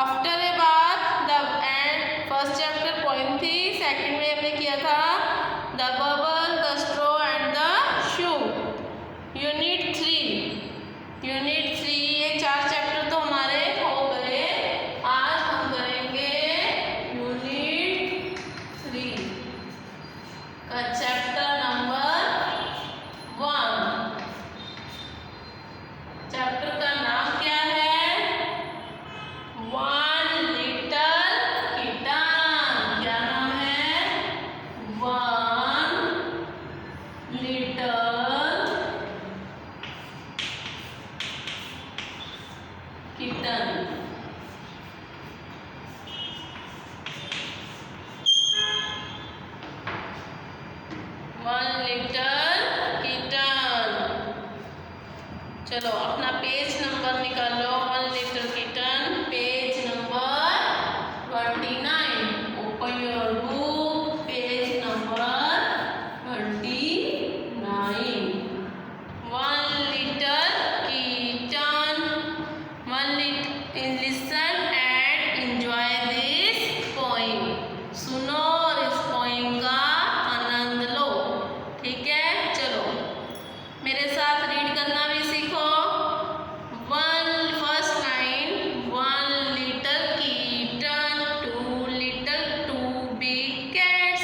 After a bath the end first chapter point थी, second में हमने किया था the bubble, the straw and the shoe. Unit 3 ये 4 चैप्टर तो हमारे हो गए। आज हम करेंगे यूनिट 3 का चैप्टर नंबर 1। चैप्टर का नाम क्या है? One little kitten. क्या नाम है? One little kitten. One little kitten. चलो अपना पेज नंबर निकालो। One little kitten page number 29। Open your book page number 29। One little kitten. Listen and enjoy this poem. सुनो और इस पोएम का आनंद लो। ठीक है, चलो मेरे साथ रीड करना भी सीखो। First line, one little kitten, two big cats,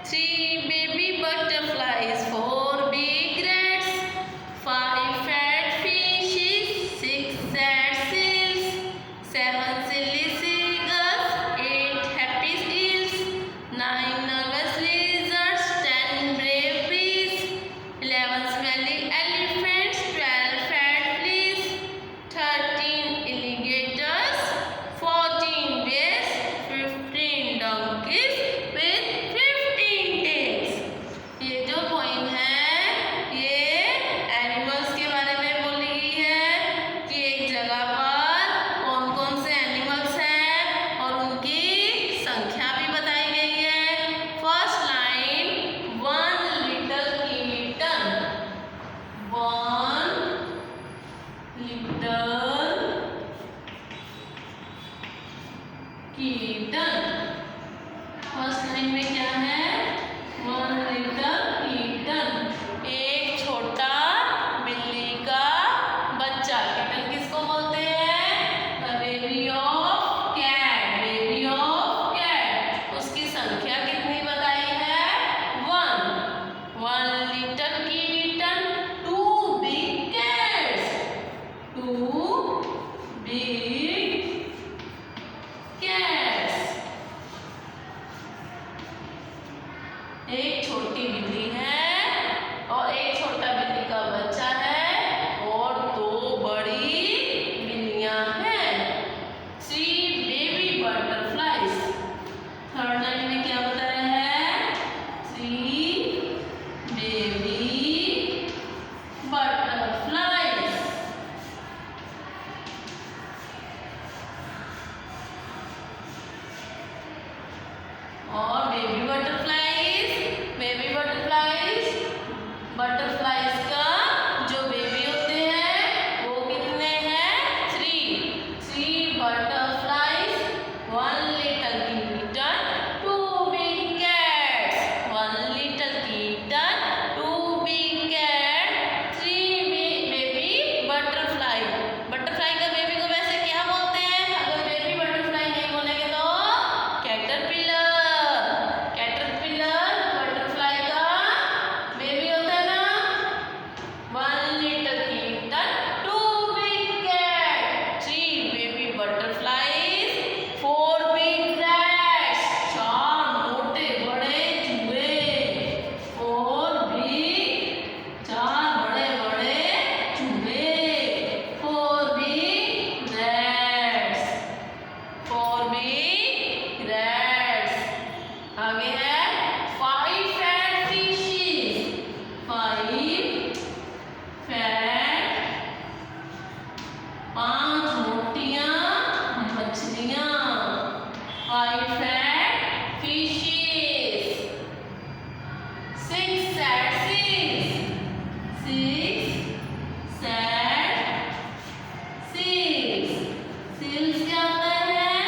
three baby butterflies, four big rats, five fat fishes, six sad seals, seven silly seagulls, eight happy seals, nine nervous lizards, 10 brave bees, 11 smelly elephants, 12 fat fleas, 13 alligators, 14 bears, 15 donkeys with 15 tails। ये जो poem है ये animals के बारे में बोली गई है कि एक जगह पर कौन कौन से एनिमल्स हैं और उनकी संख्या भी बताई गई है। First line, one little kitten. One little kitten. First line में क्या है? वन लिटिल किटन, एक छोटा बिल्ली का बच्चा। किटन किसको बोलते हैं? The baby of cat. Baby of cat. उसकी संख्या कितनी बताई है? One little kitten, two big cats. Two big cats. एक छोटी बिल्ली है और एक छोटा बिल्ली का बच्चा है और दो बड़ी बिल्लियां हैं। Three baby butterflies. Third line में क्या बताया है? Three baby butterflies. और बेबी बटरफ्लाइज का जो बेबी होते हैं वो कितने हैं? Three butterflies, one little kitten, two big cats. One little kitten, two big cat, three baby butterfly. Butterfly का बेबी को वैसे क्या बोलते हैं? अगर बेबी बटरफ्लाई नहीं बोलेंगे तो कैटरपिलर। बटरफ्लाई का बेबी होता है ना। One little kitten, two big cat, three baby butterflies, four big rats, चार मोटे बड़े चूहे। चार बड़े बड़े चूहे। Four big rats. आगे है फाइव फैट फिशेस। पांच मोटियां मछलियां। Five fat fishes. Six sad seals. Seals क्या होता है?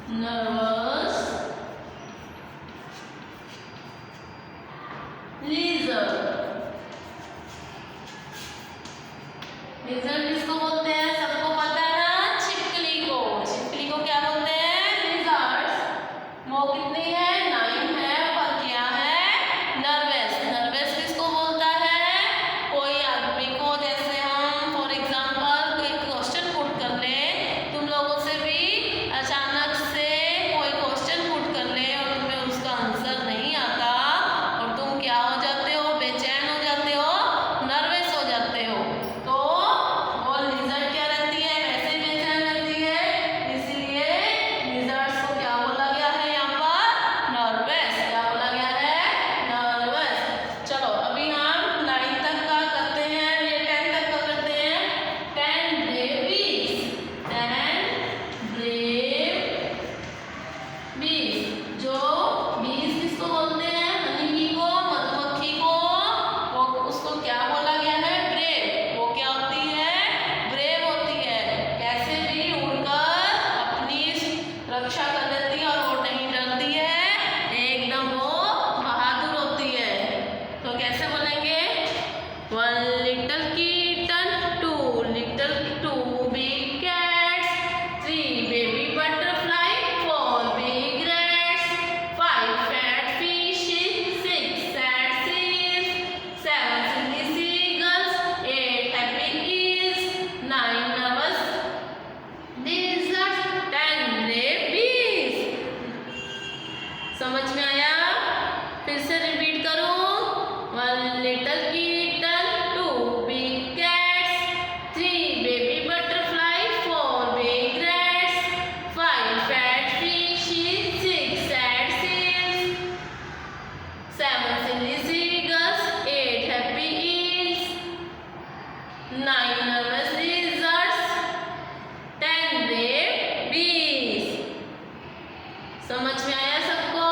nervous lizard. lizard किसको बोलते हैं? सबको पता है ना, छिपकली को। छिपकली को क्या बोलते हैं? lizards। वो कितनी है? 9 है, पर क्या है? नर्वस। नर्वस किसको बोलता है? कोई आदमी को, जैसे हम फॉर एग्जाम्पल कोई क्वेश्चन पुट कर ले, तुम लोगों से भी अचानक से कोई क्वेश्चन पुट कर ले और तुम्हें उसका आंसर नहीं आता और तुम क्या हो जाते हो? बेचैन हो जाते हो, नर्वस हो जाते हो। तो वो लिजर्ड क्या रहती है? वैसे ही बेचैन रहती है, इसलिए लिजर्ड्स को क्या बोला गया है यहाँ पर? नर्वस। क्या बोला गया है? नर्वस। चलो अभी हम 9 तक का करते हैं, ये 10 तक का करते हैं। 10 brave bees। 10 brave bees। जो bees किसको बोलते हैं? हनी बी को, मधुमक्खी को। वो उसको क्या बोला गया है? ब्रेव। वो क्या होती है? ब्रेव होती है। कैसे भी उड़कर अपनी रक्षा कर लेती है और वो नहीं डरती है, एकदम वो बहादुर होती है। तो कैसे बोलेंगे? 1 little kitten, 2 big cats, 3 baby butterfly, 4 big rats, 5 fat fishes, 6 sad seals, 7 silly seagulls, 8 happy eels, 9 nervous lizards, 10 brave bees। समझ में आया? फिर से रिपीट करूं। 1 little kitten, 2 big cats, 3 baby butterfly, 4 big rats, 5 fat fishes, 6 sad seals, 7 silly seagulls, 8 happy eels, 9 nervous lizards, 10 brave bees। समझ में आया सबको?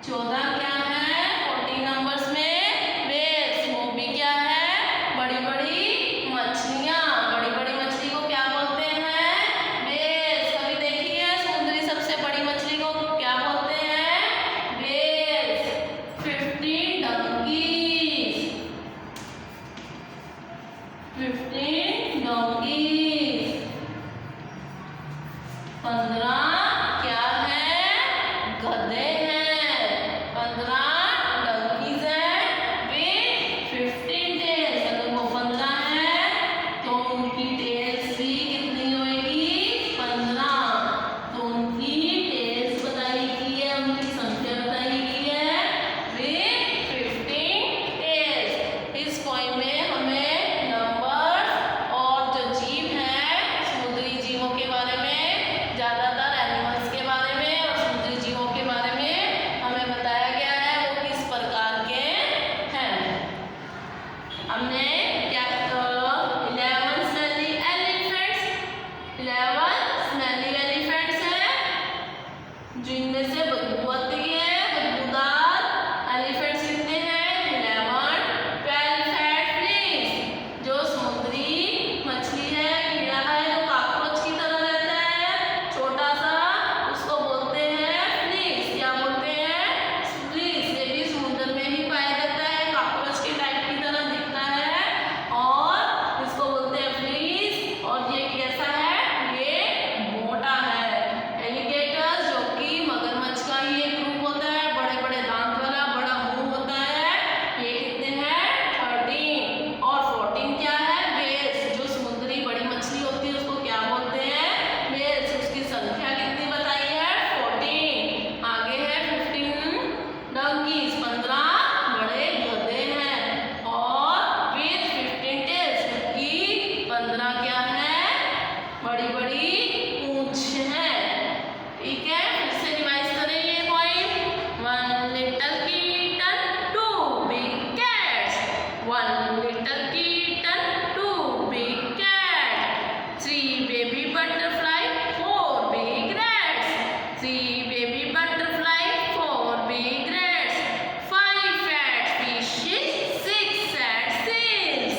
14 क्या है 14 नंबर्स में वेल्स, वो भी क्या है बड़ी बड़ी मछलियाँ। बड़ी बड़ी मछली को क्या बोलते हैं वेल्स। कभी देखी है समुद्री सबसे बड़ी मछली को क्या बोलते हैं वेल्स। 15 donkeys, 15 donkeys. 15 क्या है गधे हैं। 15 डंकीज है विथ 15 टेल्स। अगर वो 15 है तो उनकी टेल्स भी कितनी होगी 15। तो उनकी टेल्स बताई गई है, उनकी संख्या बताई गई है विथ 15 टेल्स। इस पोएम में हमें नंबर और जो जीव हैं समुद्री जीवों के बारे में, ज्यादातर एनिमल्स के बारे में और समुद्री जीवों के बारे में हमें बताया गया है वो किस प्रकार के हैं। हमने क्या 11 स्मेली एलिफेंट्स, 11 स्मेली एलिफेंट्स हैं जिनमें से बदबू आती है। बदबूदार एलिफेंट्स कितने हैं 11। 12 फैट फ्लिस, जो समुद्री मछली है कीड़ा है जो कॉकरोच की तरह रहता है छोटा सा, उसको बोलते हैं फ्लिस। क्या बोलते हैं फ्लिस। ये भी समुद्र में ही पाया जाता है, कॉकरोच के टाइप की तरह दिखता है और इसको बोलते हैं फ्लिस। और ये कैसा है ये मोटा है। एलिगेटर जो कि मगरमच्छ का ही एक रूप होता है, बड़े बड़े दांत वाला बड़ा मुंह होता है, ये कितने हैं 13। और 14 क्या है वेल्स, जो समुद्री बड़ी मछली होती है उसको क्या बोलते हैं वेल्स। उसकी संख्या कितनी बताई है 14। आगे है 15 डंकीज, 15 बड़े गधे हैं और विथ 15 टेल्स, क्योंकि 15 क्या है बड़ी बड़ी पूंछ है। ठीक है फिर से रिवाइज करें ये point. 1 little kitten 2 big cats, 1 little kitten 2 big cats, 3 baby butterfly 4 big rats, 3 baby butterfly 4 big rats, 5 fat fishes, 6 sad seals,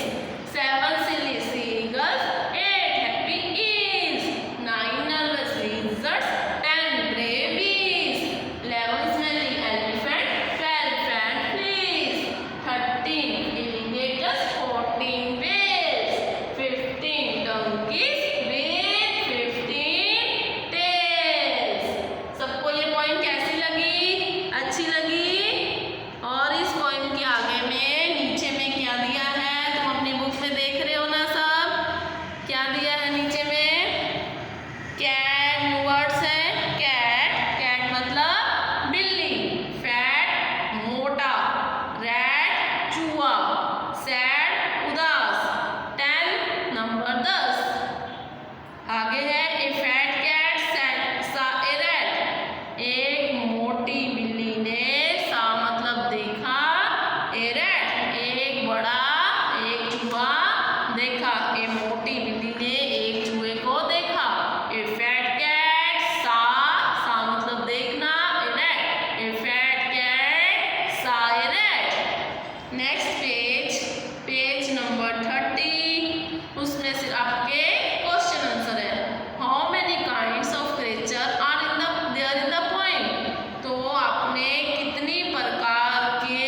7 silly seagulls, 8 happy eels, 9 nervous lizards, 10 brave bees, 11 smelly elephant, 12 fat fleas, 13 alligators, 14 whales, 15 donkeys with 15 tails। सबको ये point कैसी लगी अच्छी लगी। और इस point के आगे में नीचे में क्या दिया है तुम अपनी बुक में देख रहे हो ना सब, क्या दिया है नीचे में कैट वर्ड्स है। कैट, कैट मतलब बिल्ली, फैट मोटा, रैट चूहा, सैड उदास, 10 नंबर 10। आगे है ए फैट कैट सा ए रैट, एक मोटी बिल्ली ने सा मतलब देखा, ए रैट एक बड़ा एक चूहा देखा। ए मोटी बिल्ली ने एक चूहे को देखा। ए फैट कैट सा मतलब देखना, a rat a fat cat सा a rat. Next page number 30, उसमें से आपके क्वेश्चन आंसर है। How many kinds of creature are in the there in the poem. तो आपने कितनी प्रकार के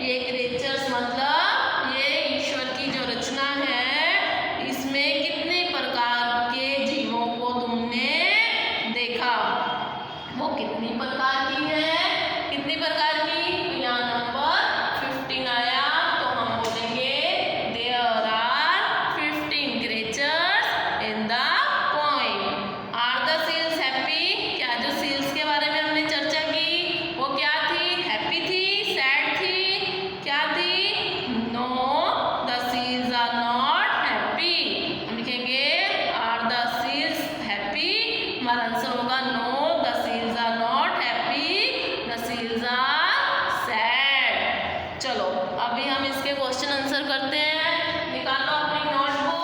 ये क्रिएचर्स मतलब ये ईश्वर की जो रचना है इसमें कितने प्रकार के जीवों को तुमने देखा, वो कितनी प्रकार की है कितनी प्रकार की। तो यहाँ नंबर 15 आया तो हम बोलेंगे there are 15 creatures in the poem. Are the seals happy, क्या जो सील्स के बारे में हमने चर्चा की वो क्या थी हैप्पी थी सैड थी क्या थी no the seals are not happy. हम लिखेंगे आर द सील्स हैप्पी, हमारा आंसर होगा no the seals are not happy, the seals are sad. चलो अभी हम इसके क्वेश्चन आंसर करते हैं। निकालो अपनी नोटबुक।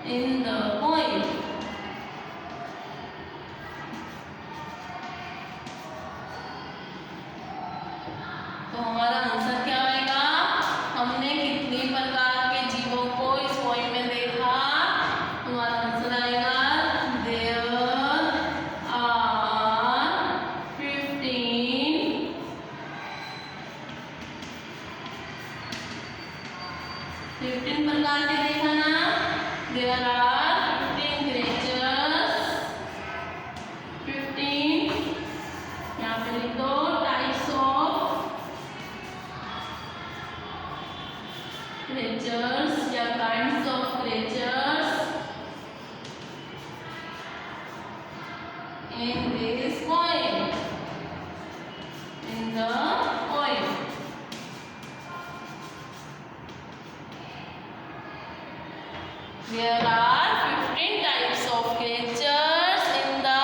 in the poem. तो हमारा आंसर क्या आएगा? हमने कितनी प्रकार के जीवों को इस पोएम में देखा? हमारा आंसर आएगा there are 15 प्रकार के देखा ना? there are 15 creatures, 15 यहाँ पे लिख दो types of creatures या kinds of creatures in this poem, in the poem. There are 15 types of creatures in the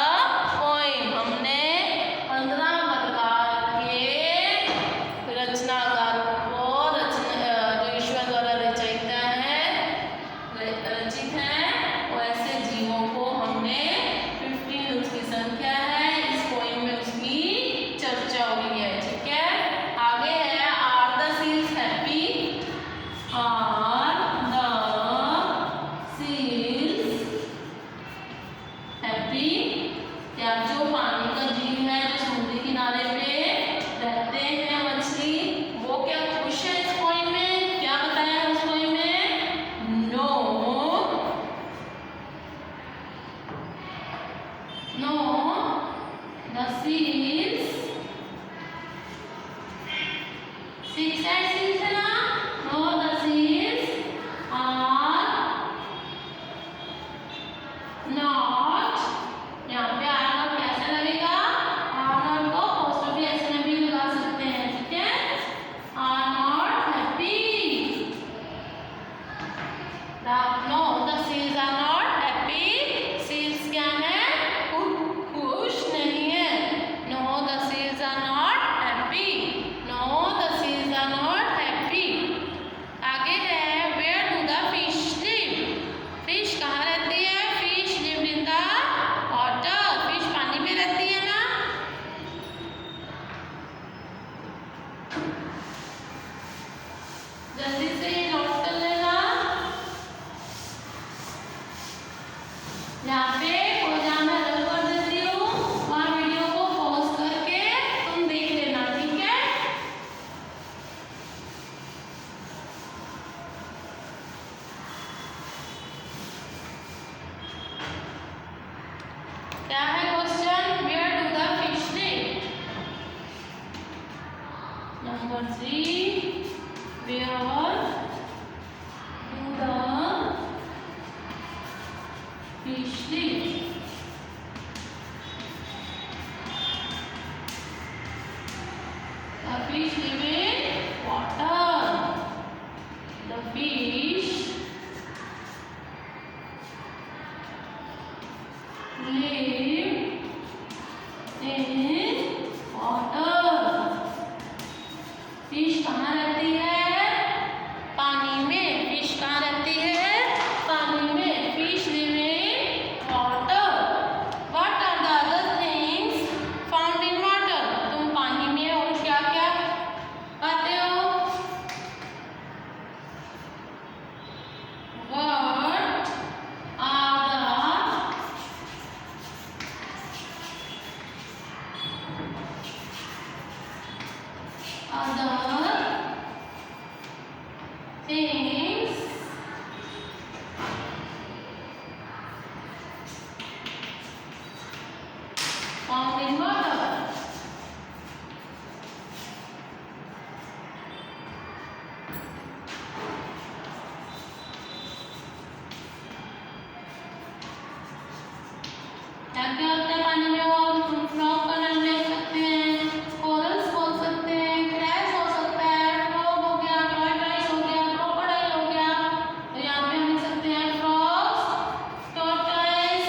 poem. हमने 15 प्रकार के रचनाकारों को जो ईश्वर द्वारा रचित है वैसे जीवों को हमने 15 उसकी संख्या है इस पोएम में उसकी चर्चा हुई है। ठीक है, आगे है are the seals happy. Are the seals happy, क्या जो पानी का जीव है जो समुद्री किनारे पे रहते हैं मछली, वो क्या खुश है इस पोएम में? क्या बताया है उस पोएम में? No, no the seals, six seals है ना? No the seals are not, यहाँ पे आर नॉट कैसे लगेगा? आर नॉट को अपोस्ट्रोफी ऐसे में भी लगा सकते हैं। ठीक है, are not happy. No the seals are not happy. Seals क्या है? खुश नहीं है। No the seals are not happy. No the seals are not happy. आगे है where do the fish live. Fish कहाँ रहती है? Fish live in the water. Fish पानी में रहती है ना? जल्दी से नोट कर लेना। यहाँ पे प्रोग्राम में रख कर देती हूँ, वहाँ वीडियो को पॉज करके तुम देख लेना। ठीक है, क्या है question? Where do the fish live. Number 3, where do the fish live? The fish live in water. The fish live in water. Fish कहाँ रहती है? पानी में। फिश कहाँ रहती है? पानी में। Fish live in water. What are the other things found in water? तुम पानी में और क्या क्या पाते हो? What are the other things found in water? क्या क्या होता है पानी में? और तुम फ्रॉग का नाम ले सकते हैं, कोरल्स बोल सकते हैं, क्रैब हो सकता है, फ्रॉग हो गया, टॉर्टॉइस हो गया, क्रोकोडाइल हो गया। तो यहाँ पे हम लिख सकते हैं फ्रॉग्स, टॉर्टॉइस,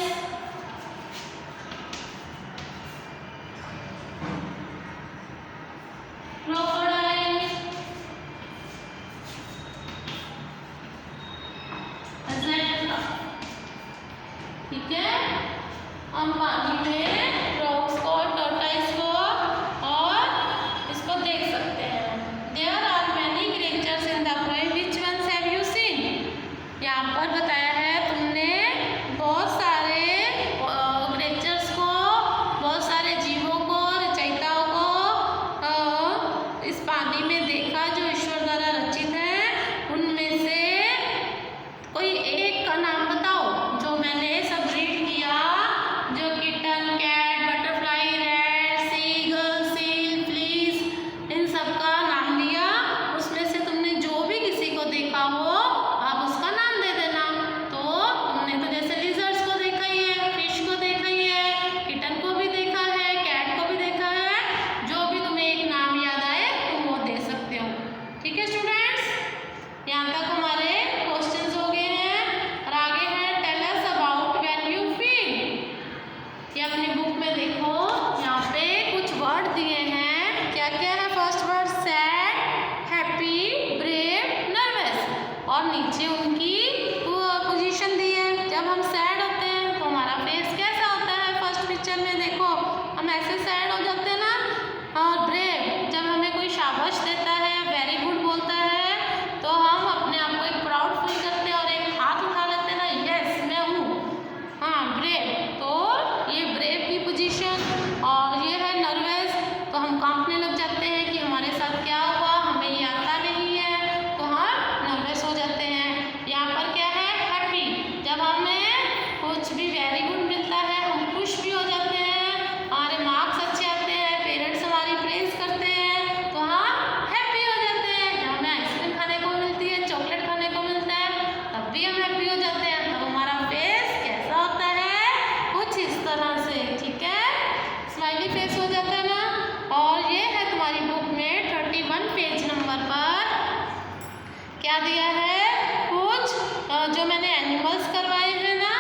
क्रोकोडाइल, etc. ठीक है। हम पानी में फ्रॉग्स को, टर्टल्स को और इसको देख सकते हैं। There are many creatures in the poem, which ones have you seen? यहाँ पर बताया है तुमने बहुत सारे क्रिएचर्स को, बहुत सारे जीवों को, रचयिताओं को इस पानी में देखा जो ईश्वर द्वारा रचित है। उनमें से कोई एक का नाम बताओ जो मैंने सब रीड किया, जो kitten, cat, butterfly, rat, seagull, seal, fleas, इन सब का नाम लिया। उसमें से तुमने जो भी किसी को देखा हो आप उसका नाम दे देना। तो तुमने तो जैसे लिजर्ड्स को देखा ही है, फिश को देखा ही है, किटन को भी देखा है, कैट को भी देखा है। जो भी तुम्हें एक नाम याद आए तुम वो दे सकते हो। ठीक है स्टूडेंट्स, यहाँ तक हमारे क्वेश्चंस हो गए हैं। और आगे है tell us about when you feel. ये अपनी बुक में देखो, यहाँ पे कुछ वर्ड दिए हैं। क्या क्या है? First word sad, happy, brave, nervous और नीचे उनकी पोजीशन दी है। जब हम सैड होते हैं तो हमारा फेस कैसा होता है? फर्स्ट पिक्चर में देखो हम ऐसे सैड हो जाते हैं ना। और ब्रेव, जब हमें कोई शाबाश देता है, वेरी गुड बोलता है, तो हम अपने आप को एक प्राउड फील करते हैं और एक हाथ उठा लेते हैं ना, यस मैं हूँ। हाँ ब्रेव, तो ये ब्रेव की पोजीशन। और ये है नर्वस, तो हम कांपने लग जाते हैं कि हमारे साथ क्या हुआ, हमें ये आता नहीं है, तो हम नर्वस हो जाते हैं। यहाँ पर क्या है? हैप्पी, जब हमें कुछ भी वेरी गुड मिलता है हम खुश भी हो जाते हैं, हमारे मार्क्स अच्छे आते हैं, पेरेंट्स हमारी प्रेज करते हैं, तो हम हैप्पी हो जाते हैं। जब हमें आइसक्रीम खाने को मिलती है, चॉकलेट खाने को मिलता है, तब भी हम हैप्पी हो जाते हैं। तो हमारा फेस कैसा होता है? कुछ इस तरह से, ठीक है, स्माइली फेस हो जाता है ना। और ये है तुम्हारी बुक में 31 पेज नंबर पर क्या दिया है? कुछ जो मैंने एनिमल्स करवाए हैं ना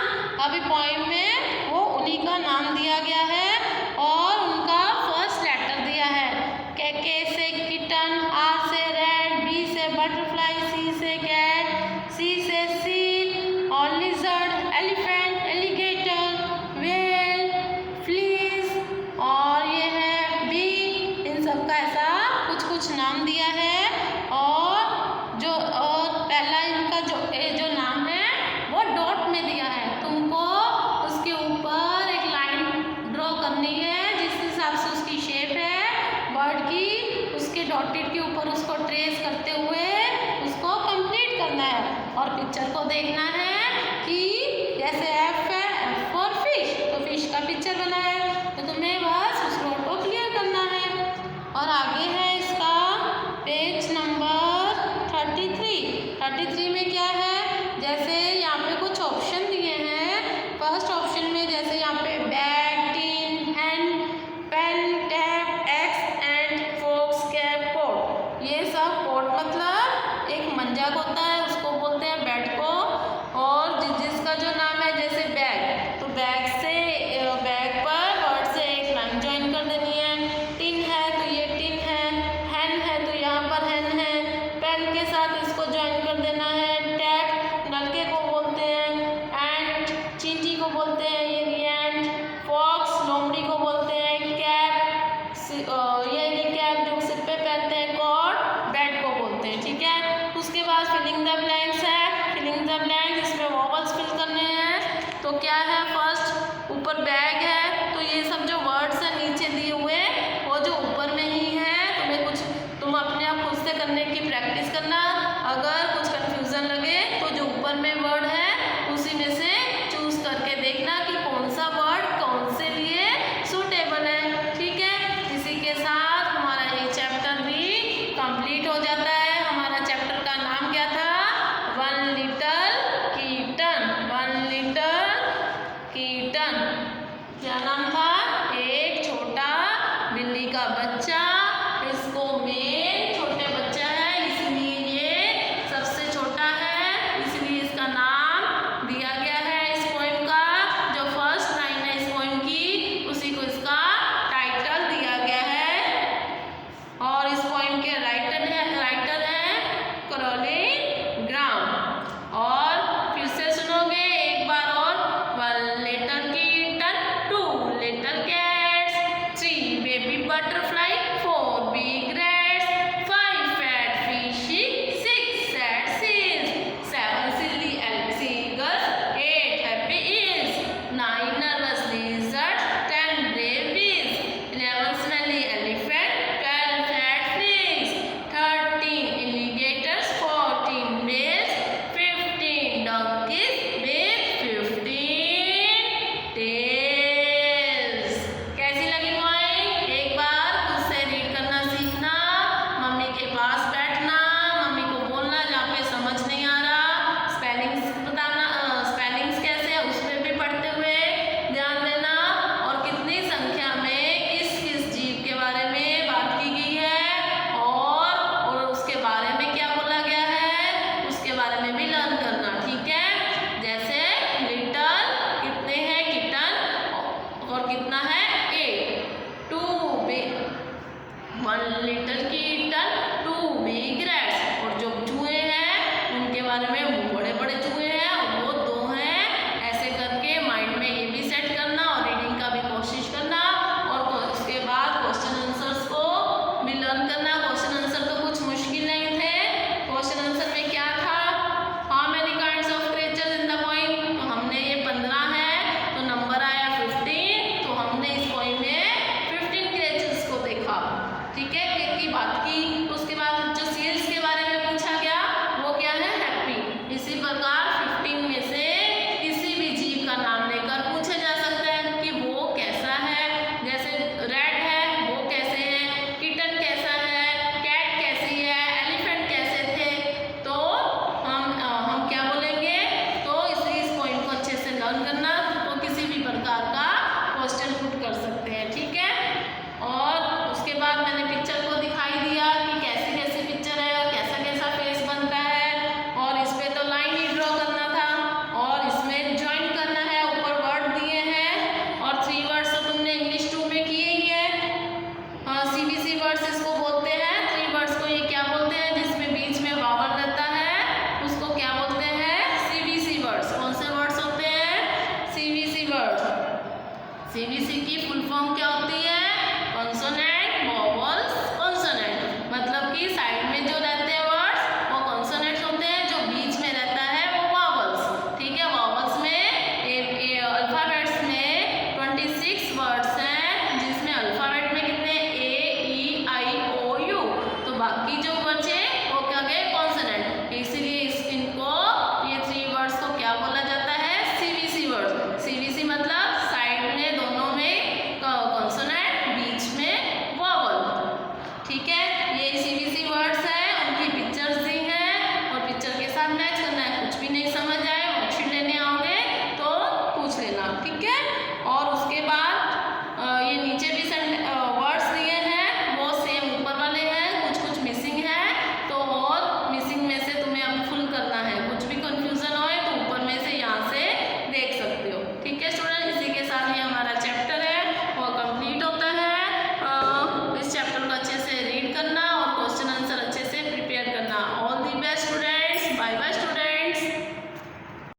अभी पोएम में, वो उन्हीं का नाम दिया गया है और उनका फर्स्ट लेटर दिया है। के से किटन, आर से रैट, बी से बटरफ्लाई, सी से कैट, सी से सील और lizard, elephant, alligator, whale, fleece और ये है बी। इन सब का ऐसा कुछ कुछ नाम दिया है। और पहला इनका जो नाम है वो डॉट में दिया है। तुमको उसके ऊपर एक लाइन ड्रॉ करनी है जिस हिसाब से उसकी शेप है बर्ड की, उसके डॉटेड के ऊपर उसको ट्रेस करते हुए उसको कंप्लीट करना है। और पिक्चर को देखना है कि जैसे एफ है, एफ फॉर फिश, तो फिश का पिक्चर बना है, तो तुम्हें बस उस रोड को क्लियर करना है। और आगे है इसका पेज नंबर 33 में क्या है? जैसे यहाँ पे कुछ ऑप्शन दिए हैं। फर्स्ट ऑप्शन में जैसे यहाँ पे bag, tin, hand, pen, tap, ax and fox, cap, coat. ये सब कोट मतलब एक मंजक होता है, उसको बोलते हैं बैट को। और जिसका जो नाम है जैसे बैग, तो बैग से बैग पर वर्ड से एक लाइन ज्वाइन कर देनी है। टिन है तो ये टिन है, हैन है तो यहाँ पर हैन है, पेन के साथ इसको ज्वाइन कर देना है। टैप नलके को बोलते हैं, एंड चिंटी को बोलते हैं ये एंड, फॉक्स लोमड़ी को बोलते हैं, कैप ये कैप जो सिर पे पहनते हैं, कॉट बैट को बोलते हैं। ठीक है, उसके बाद फिलिंग द ब्लैंक्स है। फिलिंग द ब्लैंक्स, इसमें वॉवल्स फिल करने हैं। तो क्या है? फर्स्ट ऊपर बैग है, तो ये सब जो वर्ड्स है नीचे दिए हुए वो जो ऊपर में ही है, तुम्हें कुछ तुम अपने आप खुद से करने की प्रैक्टिस करना। अगर कुछ कंफ्यूजन लगे तो जो ऊपर में वर्ड है उसी में से चूज करके देखना कि कौन सा वर्ड कौन से लिए सूटेबल है। ठीक है, इसी के साथ हमारा ये चैप्टर भी कंप्लीट हो जाता है। हमारा चैप्टर का नाम क्या था? One little Keaton. One little Keaton क्या नाम था? एक छोटा बिल्ली का बच्चा। इसको मेन छोटे बच्चा है इसलिए ये सबसे छोटा है, इसलिए इसका नाम दिया गया है। बारे में